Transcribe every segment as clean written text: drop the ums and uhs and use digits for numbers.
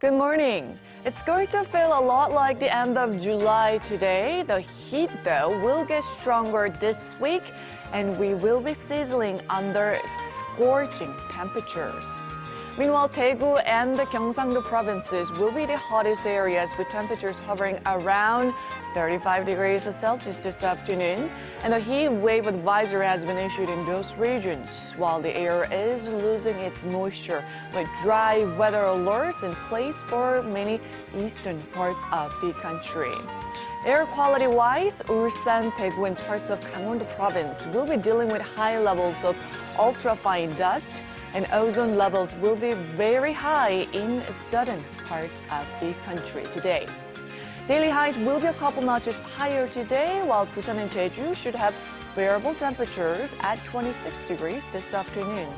Good morning. It's going to feel a lot like the end of July today. The heat, though, will get stronger this week, and we will be sizzling under scorching temperatures. Meanwhile, Daegu and the Gyeongsang-do provinces will be the hottest areas with temperatures hovering around 35 degrees Celsius this afternoon. And a heat wave advisory has been issued in those regions, while the air is losing its moisture with dry weather alerts in place for many eastern parts of the country. Air quality-wise, Ulsan, Daegu, and parts of Gangwon-do province will be dealing with high levels of ultrafine dust, and ozone levels will be very high in southern parts of the country today. Daily highs will be a couple notches higher today, while Busan and Jeju should have bearable temperatures at 26 degrees this afternoon.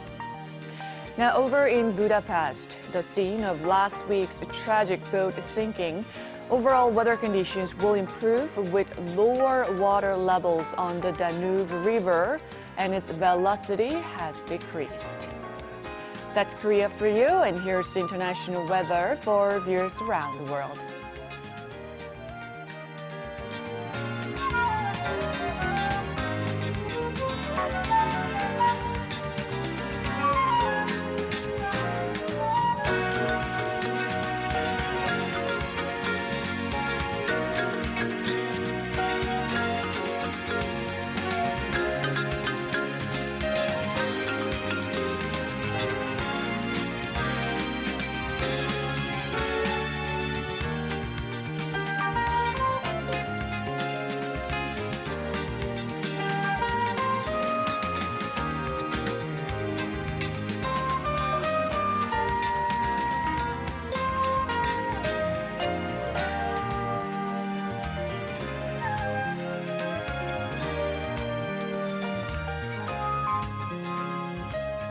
Now over in Budapest, the scene of last week's tragic boat sinking, overall weather conditions will improve with lower water levels on the Danube River, and its velocity has decreased. That's Korea for you, and here's the international weather for viewers around the world.